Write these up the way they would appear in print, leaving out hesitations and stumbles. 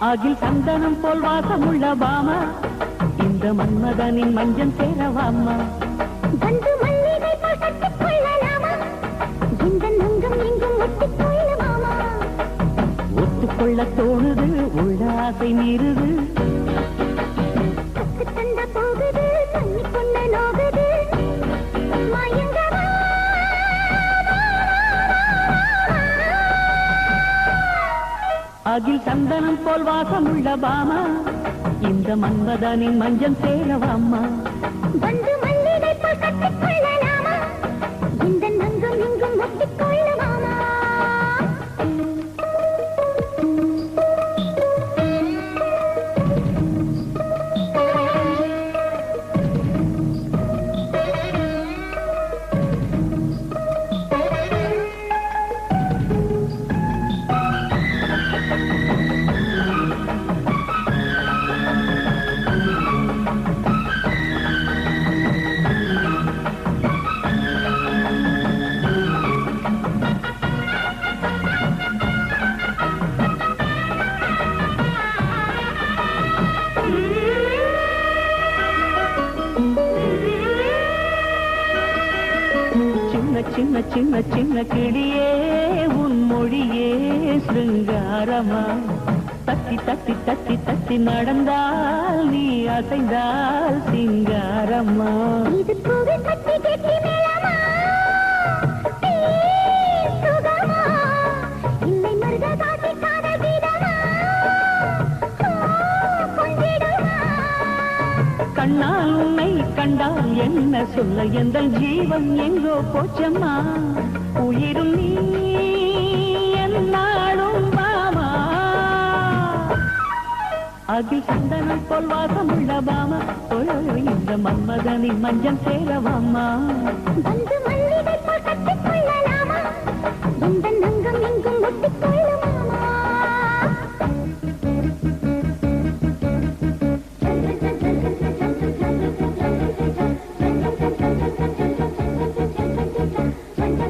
அகில் சந்தனம் போல் வாசமுள்ள பாமா இந்த மன்மதனின் மஞ்சள் சேரவாமா வந்து மல்லிகை போல் கட்டிக் கொள்ளலாமா இந்த நங்கம் எங்கும் ஒட்டிக் கொள்ளலாமா ஒத்துக்கொள்ள தோணுது உள்ள ஆசை மீறுது கத்து தந்த போகுது தண்ணி கொண்ட நோகுது மயங்கவா அகில் சந்தனம் போல் வாசமுள்ள பாமா இந்த மன்மதனின் மஞ்சள் சேரவாமா வந்து மல்லிகை போல் கட்டிக் கொள்ளலாமா இந்த நங்கம் எங்கும் ஒட்டிக் கொள்ளலாமா சின்ன சின்ன சின்ன கிளியே உன் மொழியே சிருங்காரமா தத்தி தத்தி தத்தி தத்தி நடந்தால் நீ அசைந்தால் சிங்காரமா இது பூவி கட்டி கட்டி மேலமா சுகமா இல்லை மருகதாசி காதல் கீதமா கொண்டிடுமா கண்ணால் உன்னை கண்டால் என்ன சொல்ல எந்த ஜீவன் எங்கோ போச்சம்மா உயிரும் நீ என்னாலும் பாமா அகில் சந்தனம் போல் வாசமுள்ள பாமா இந்த மன்மதனின் மஞ்சள் சேரவாமா வந்து மல்லிகை போல் கட்டிக் கொள்ளலாமா இந்த நங்கம் எங்கும் ஒட்டிக் கொள்ளலாமா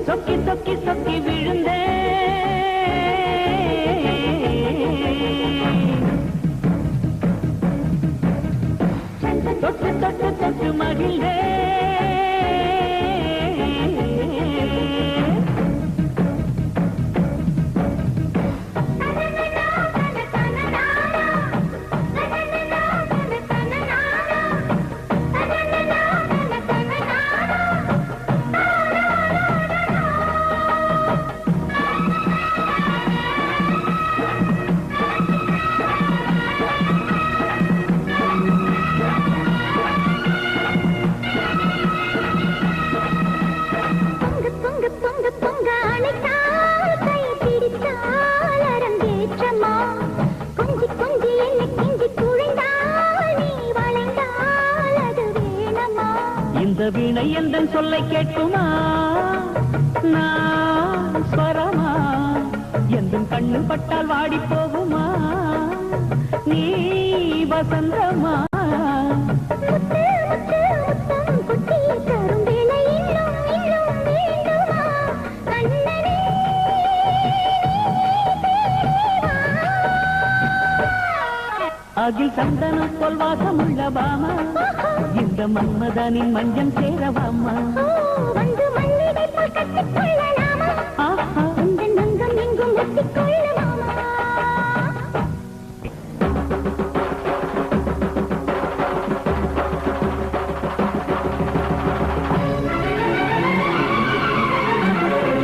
சொக்கி சொக்கி சொக்கி விழுந்தே தொட்டு தொட்டு தொட்டு மகிழ்ந்தே இந்த வீணை எந்தன் சொல்லை கேட்குமா நான் ஸ்வரமா எந்தன் கண்ணு பட்டால் வாடி போகுமா நீ வசந்தமா அகில் சந்தனம் போல் வாசமுள்ள பாமா இந்த மன்மதனின் மஞ்சள் சேரவாமா வந்து மல்லிகை போல் கட்டிக் கொள்ளலாமா இந்த நங்கம் எங்கும் ஒட்டிக் கொள்ளலாமா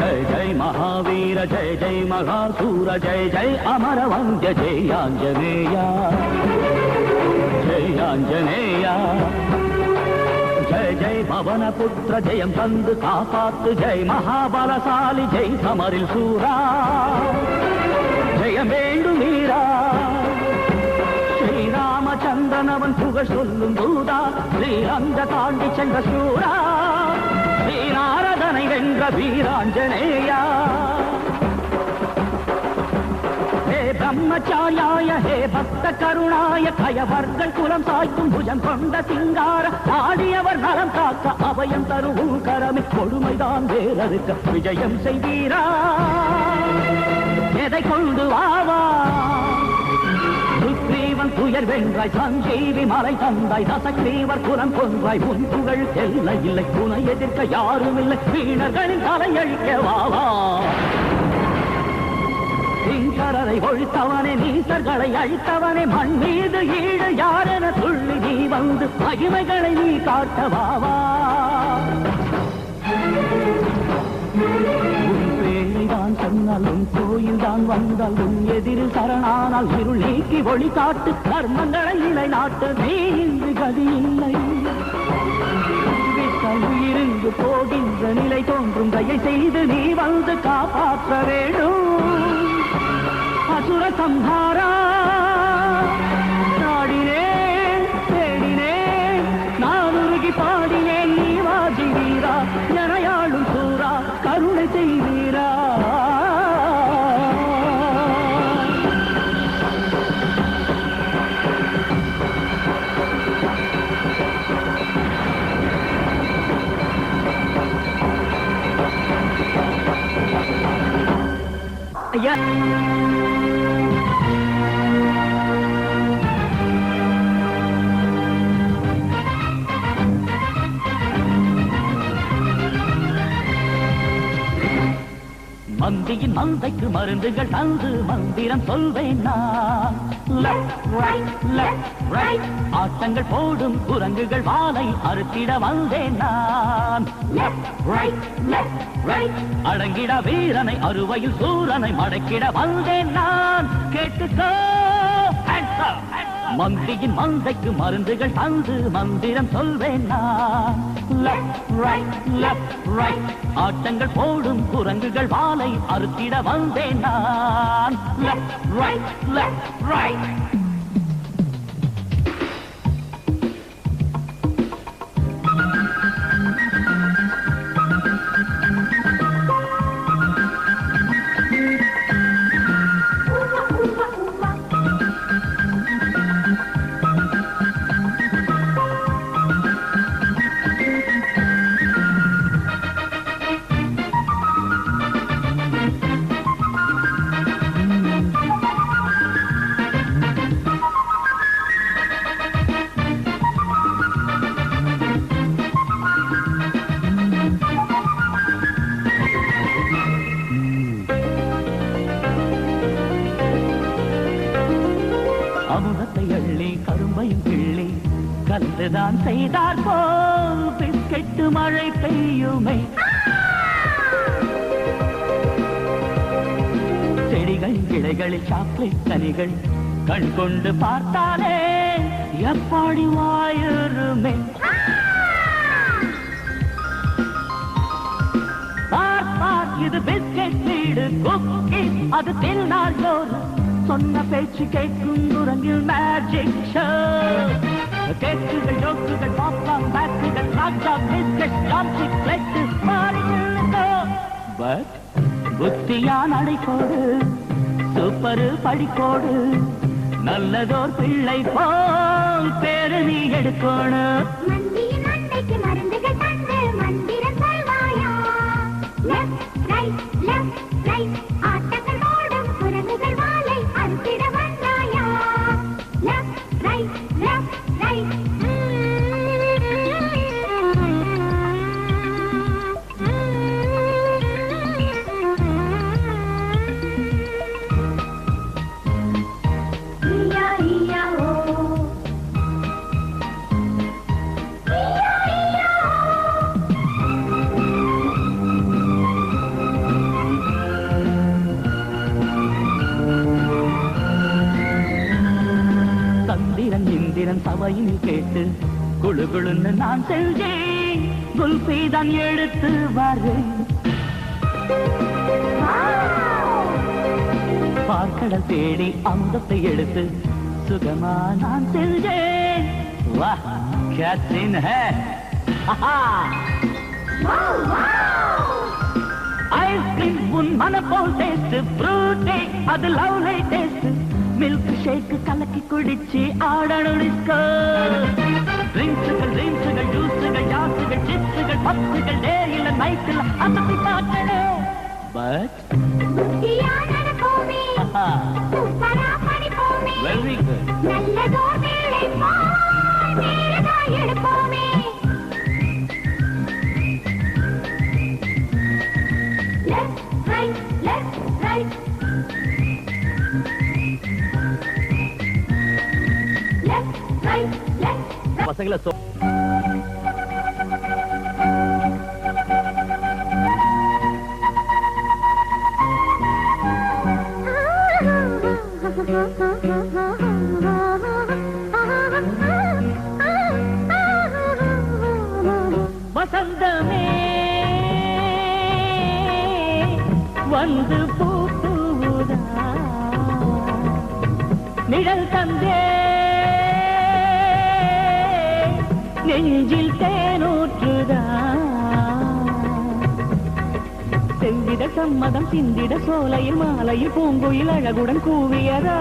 जय जय महावीर जय जय महासूर जय जय अमरवन्द्य जय आञ्जनेया जय आञ्जनेया ஜெய் ஜெய் பவன புத்திர ஜெயம் தந்து காப்பாத்து ஜெய் மகாபலசாலி ஜெய் சமரில் சூரா ஜெயம் வேண்டும் வீரா ஸ்ரீராமச்சந்திரன் அவன் புகழ் சொல்லும் தூதா ஸ்ரீரங்க தாண்டி சென்ற சூரா ஸ்ரீநாரதனை வென்ற வீராஞ்சனேயா ஹே பிரம்மச்சாரியாய ஹே பக்த கருணாய கயவர்கள் குலம் சாய்க்கும் புஜம் கொண்ட சிங்கார ஆடியவர் நலம் காக்க அபயம் தரும் கரமே கொடுமைதான் வேறறுக்க விஜயம் செய்வீரா எதை கொண்டு வாவா சுக்ரீவன் துயர் வென்றாய் சஞ்சீவி மலை தந்தாய் தசக்ரீவர் குலம் கொன்றாய் உன் புகழ் எல்லை இல்லை துணை எதிர்க்க யாரும் இல்லை வீணர்களின் தலையழிக்க வாவா சிங்கரரை ஒழித்தவனே நீசர்களை அழித்தவனே மண் மீது ஈடு யாரென துள்ளி நீ வந்து மகிமைகளை நீ காட்டவாவா தான் சொன்னாலும் கோயில் தான் வந்தாலும் எதிரில் சரணானால் இருள் நீக்கி ஒளி காட்டு கர்மங்களை இலை நாட்டு நீ இன்று கதி இல்லை உயிரிந்து போகின்ற நிலை தோன்றும் தயை செய்து நீ வந்து காப்பாற்ற வேண்டும் அசுர சம்ஹாரா நாடினேன் தேடினேன் நான் உருகி பாடினேன் நீ வாஜி வீரா எனையாளும் சூரா கருணை செய்வீரா ஐயா மந்தியின் மந்தைக்கு மருந்துகள் தந்து மந்திரம் சொல்வேன் நான் ஆட்டங்கள் போடும் குரங்குகள் வாளை அறுத்திட வந்தேன் நான் அடங்கிட வீரனை அறுவையில் சூரனை மடக்கிட வந்தேன் நான் கேட்டுக்கோ மந்தியின் மந்தைக்கு மருந்துகள் தந்து மந்திரம் சொல்வேன் நான் ஆட்டங்கள் போடும் குரங்குகள் வாளை அறுத்திட வந்தேன் நான் அமுதத்தை அள்ளி கரும்பையும் கிள்ளி கலந்துதான் செய்தார் போல் பிஸ்கெட்டு மழை பெய்யுமே செடிகள் கிளைகளில் சாக்லேட் கனிகள் கண் கொண்டு பார்த்தாலே எப்படி வாயுருமே இது பிஸ்கெட் வீடு குக்கி அது தின்னார் ஜோறு சொன்ன பேச்சு கேட்கும் உறங்கில் மேஜிக் ஷோ கேக்குகள் ஜோக்குகள் பாப்கார்ன் பேக்குகள் ராஜா பிஸ்கெட் சாப்ஸ்டிக் பிளேட் மாறி நின்னுக்கோ பட் புத்தியா நடைக்கோடு சூப்பரு படிக்கோடு நல்லதோர் பிள்ளை போல் பேரு நீ எடுக்கணும் சந்திரன் இந்திரன் சபையில் கேட்டு குழு குழுன்னு நான் செஞ்சேன் குல்பி தான் எடுத்து வரேன் பார்க்கடல் தேடி அமுதத்தை எடுத்து சுகமா நான் செஞ்சேன் வா क्या सीन है ஐஸ்கிரீம் உன் மன போல் டேஸ்ட் ஃப்ரூட்டி அது லவ்லி டேஸ்ட் மில்க் ஷேக் கலக்கி குடிச்சு ஆடணும் டிஸ்கோ ட்ரிங்க்ஸுகள் ட்ரிங்க்ஸுகள் ஜூஸுகள் ஜாஸுகள் சிப்ஸுகள் பப்ஸுகள் டேயில் நைட்டில் அசத்தி பார்க்கணும் பட் வெரி குட் பசங்களை வசந்தமே வந்து பூத்துதா நிழல் தந்தே நெஞ்சில் தேனூற்றுதா செந்திட சம்மதம் சிந்திட சோலையில் மாலையில் பூங்குயில் அழகுடன் கூவியதா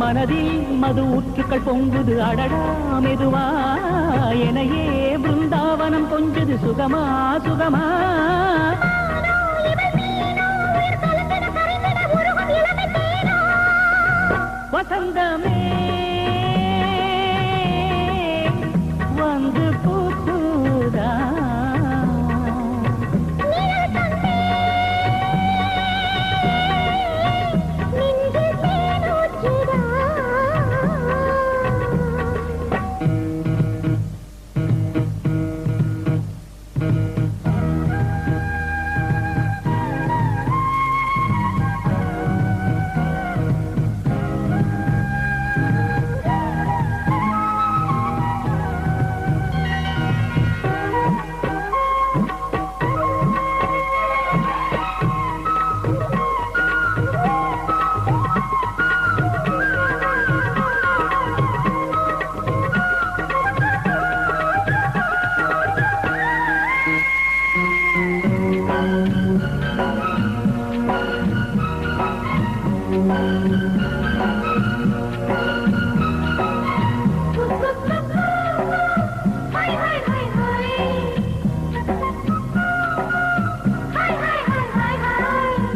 மனதில் மது ஊற்றுக்கள் பொங்குது அடடா மெதுவா எனையே பிருந்தாவனம் கொஞ்சது சுகமா சுகமா வசந்தமே வந்து பூத்துதா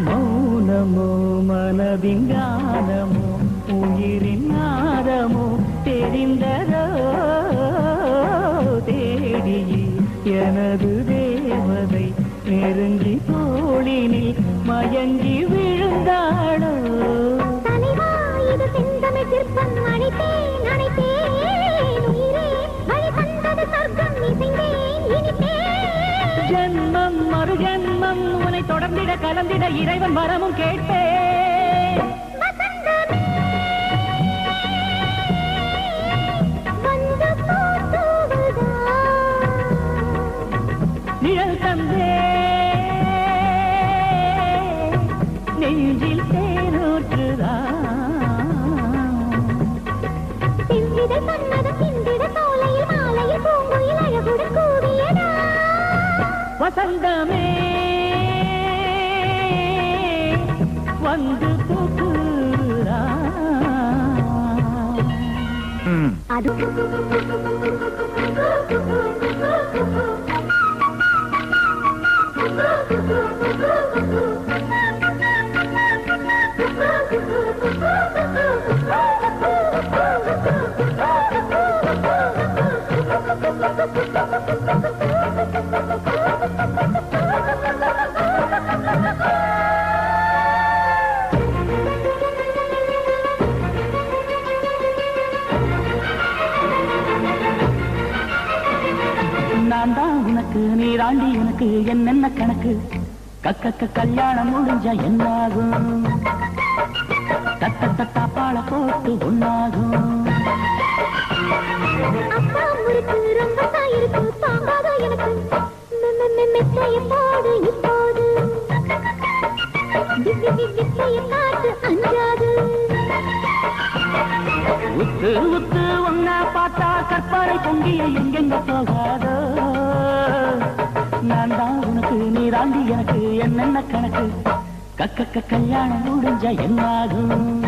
மௌனமோ மனதிங்கானமோ உயிரின் நாதமோ தெரிந்ததோ தேடியில் எனது தேவதை நெருங்கி தோளினில் மயங்கி விழுந்தாளோ ஜன்மம் மறு ஜன்மம் உன்னை தொடர்ந்திட கலந்திட இறைவன் வரமும் கேட்பேன் வசந்தமே வந்து பூக்குறா. அது நான் தான் உனக்கு நீராண்டி உனக்கு என்னென்ன கணக்கு கக்க கல்யாணம் முடிஞ்சா என்னாகும் தப்பாள போட்டு ஒன்னாகும். அப்பா முறுக்கு ரொம்ப தாயிருக்கு தாங்காத எனக்கு மெத்தைய போடு இப்போது வித்தைய காட்டு அஞ்சாது. உத்து உத்து ஒன்ன பார்த்தா கற்பனை பொங்கிய எங்கெங்க போகாதோ. நான் தான் உனக்கு நீராண்டி எனக்கு என்னென்ன கணக்கு கக்க கல்யாணம் முடிஞ்சா என்னாகும்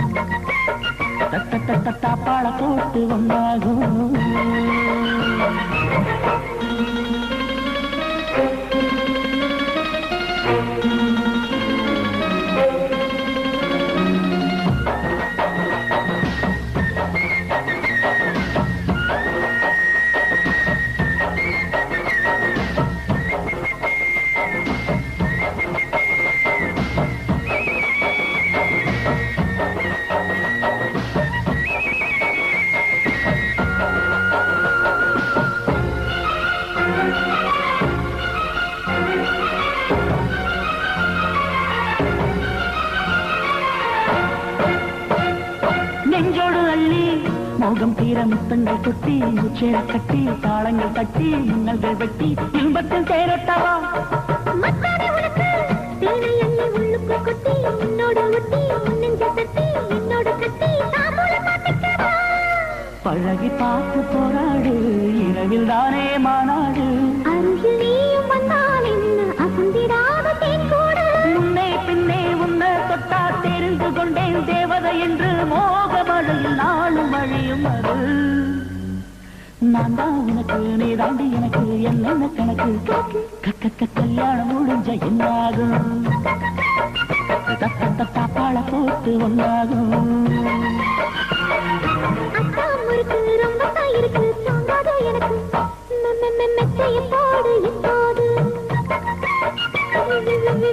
தப்பாள போட்டு ஒன்னாகும். நெஞ்சோடு அள்ளி மோகம் தீர முத்தங்கள் கொட்டி முச்சேர கட்டி தாளங்கள் தட்டி மின்னல்கள் வெட்டி இன்பத்தில் தேரட்டவா. மத்தானே உனக்கு தேனை அள்ளி உள்ளுக்கு கொட்டி என்னோட ஒட்டி நெஞ்ச தட்டி என்னோட கட்டி தாம்பூல பாட்டுக்கவா. பழகி பார்த்து போராடு இரவில் தானே மாநாடு. அருகில் நீயும் வந்தால் என்ன அசந்திடாத தேன் கூட. முன்னே பின்னே உன்னை தொட்டா தெரிந்து கொண்டேன் தேவதை என்று மோக மழையில் நாளும் வழியும் அது. நான் தான் உனக்கு நீதாண்டி எனக்கு என்னென்ன கணக்கு கக்க கல்யாணம் முடிஞ்ச என்னாகும் தப்பாள போட்டு ஒன்னாகும். அக்கா முறுக்கு ரொம்ப தாயிருக்கு தாங்காத எனக்கு மெத்தைய போடு இப்போது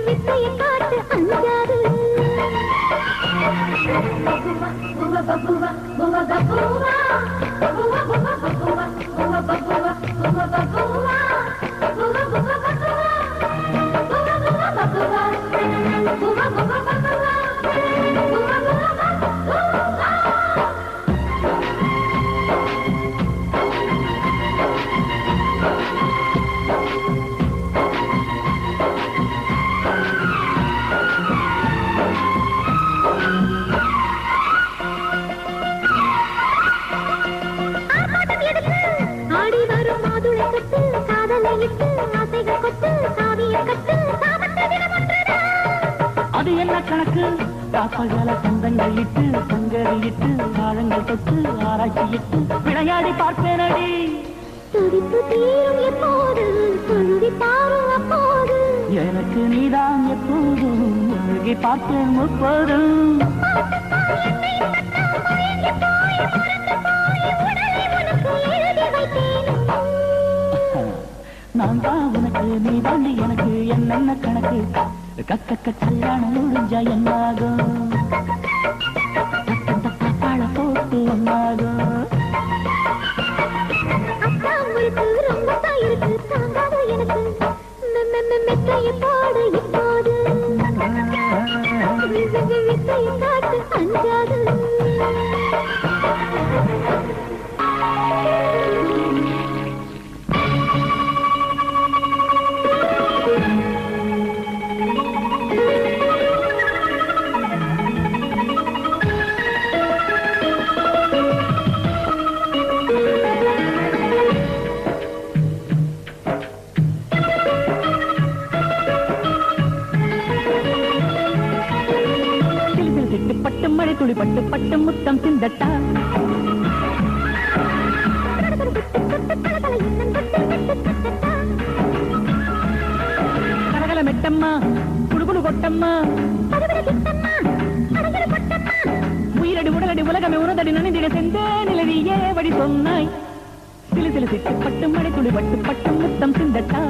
வித்தைய காட்டு அஞ்சாது. ஆடி வரும் மாதுளை கட்டு காதலை இட்டு ஆசைகள் கொட்டு சாவிய கட்டு சாமத்தை தினமொன்றுதான். அது என்ன கணக்கு காப்பகால சொந்தங்கள் இட்டு சங்கரி இட்டு ஆழங்கள் தொட்டு ஆராய்ச்சி இட்டு விளையாடி பார்ப்பேனடி. துடிப்பு தீரும் எப்போது துழுவி பாரும் அப்போது எனக்கு நீதான் எப்போதும் முழுகி பார்ப்பேன் முப்போதும். நான் தான் உனக்கு நீதாண்டி எனக்கு என்னென்ன கணக்கு கக்க கல்யாணம் முடிஞ்சா என்னாகும் தப்பாள போட்டு ஒன்னாகும். அக்கா முறுக்கு ரொம்ப தாயிருக்கு தாங்காத எனக்கு மெத்தைய போடு இப்போது வித்தைய காட்டு அஞ்சாது. சிட்டு பட்டு மழை துளி பட்டு பட்டு முத்தம் சிந்தட்டா கலகல மெட்டம்மா குடுகுடு கொட்டம்மா உயிரடி உடலடி உலகமே உனதடி நனைந்திட செந்தே நிலவியே வழி சொன்னாய் சிலு சிலு சிட்டு பட்டு மழை துளி பட்டு பட்டு முத்தம் சிந்தட்டா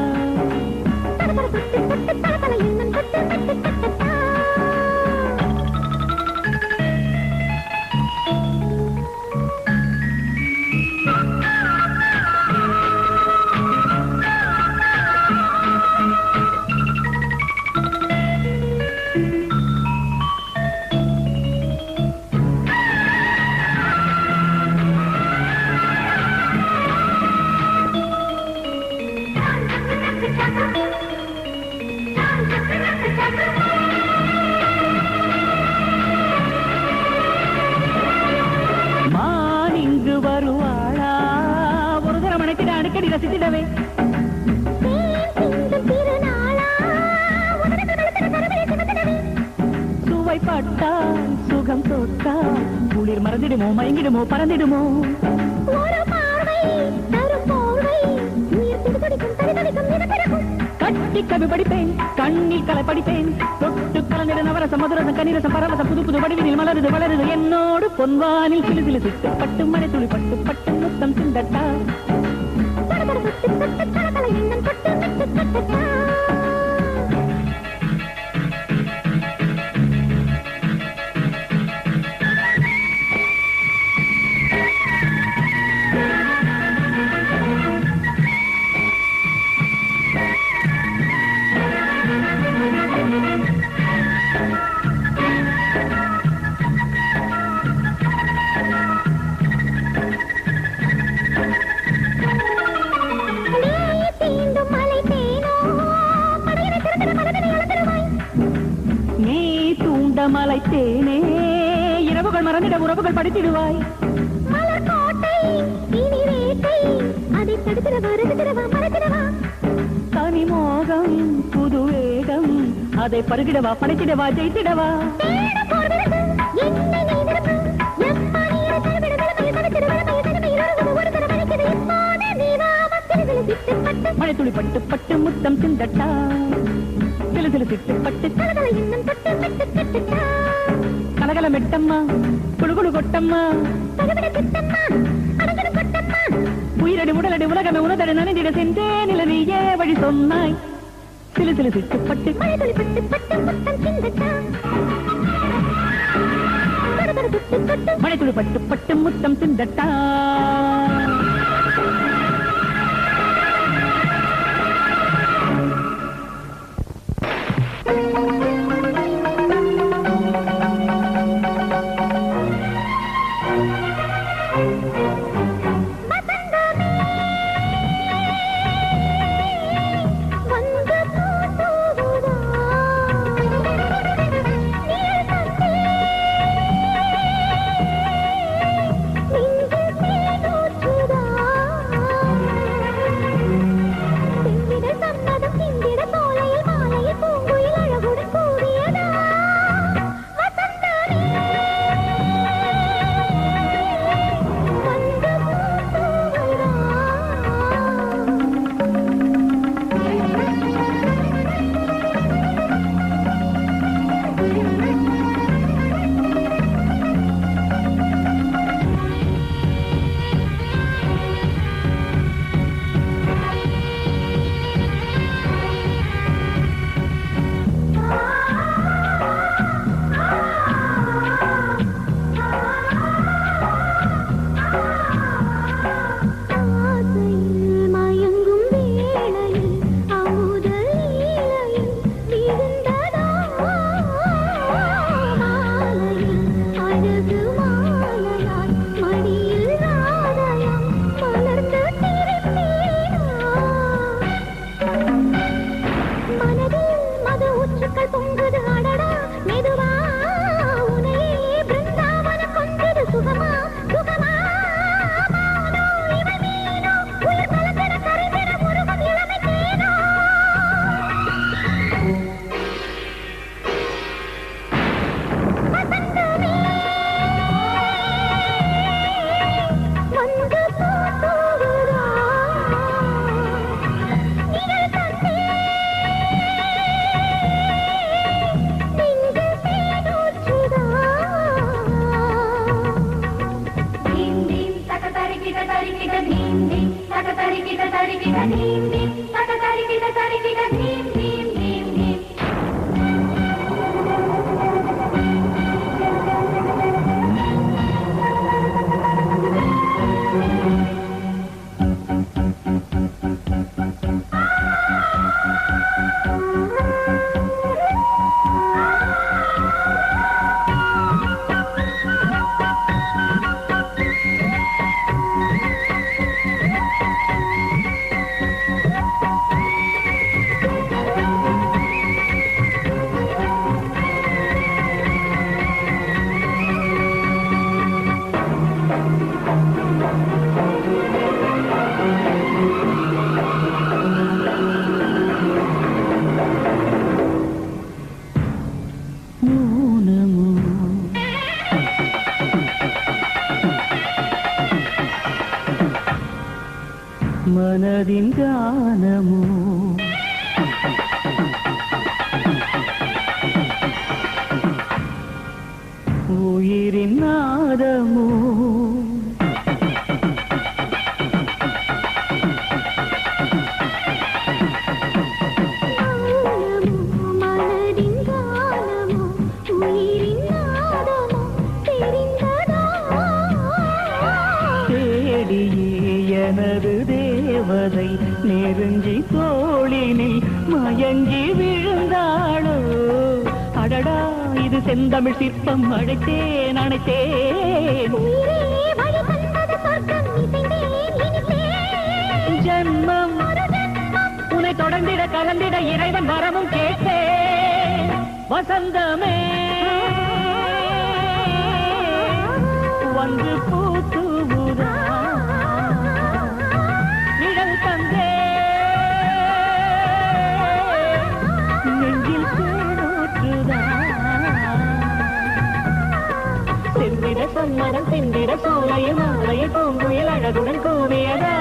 மான் இங்கு வருவாளா ஒரு தரம் அணைத்திட அடிக்கடி ரசித்திடவே சுவை பட்டால் சுகம் தொட்டால் குளிர் மறந்திடுமோ மயங்கிடுமோ பறந்திடுமோ கட்டி கவி படிப்பேன் கண்ணில் கலை படிப்பேன் தொட்டு கலந்திட நவரச மதுரசம் கனிரசம் பரவசம் புது புது வடிவினில் மலருது வளருது என்னோடு பொன்வானில் சிலு சிலு சிட்டு பட்டு மழை துளி பட்டு பட்டு முத்தம் சிந்தட்டா மலை தேனே இரவுகள் மறந்திட உறவுகள் படித்திடுவாய் தனி மோகம் புது வேகம் அதை பருகிடவா படைத்திடவா ஜெயித்திடவா மழை துளி பட்டு பட்டு முத்தம் சிந்தட்டா சிலு சிலு சிட்டு பட்டு கலகல மெட்டம்மா குடுகுடு கொட்டம்மா உயிரடி உடலடி உலகமே உனதடி நனைந்திட சென்றே நிலவியே வழி சொன்னாய் சிலு சிலு சிட்டு பட்டு மழை துளி பட்டு பட்டு முத்தம் சிந்தட்டா மனதின் கானமோ உயிரின் நாதமோ எனது தேவதை நெருங்கி தோளினில் மயங்கி விழுந்தாளோ அடடா இது செந்தமிழ் சிற்பம் அழைத்தேன் அணைத்தேன் ஜன்மம் உன்னை தொடர்ந்திட கலந்திட இறைவன் வரமும் கேட்டேன் வசந்தமே வந்து பூத்துவுதா மரம் செந்திட சோலைய மாலைய பூங்குயில் அழகுடன் கூவியதா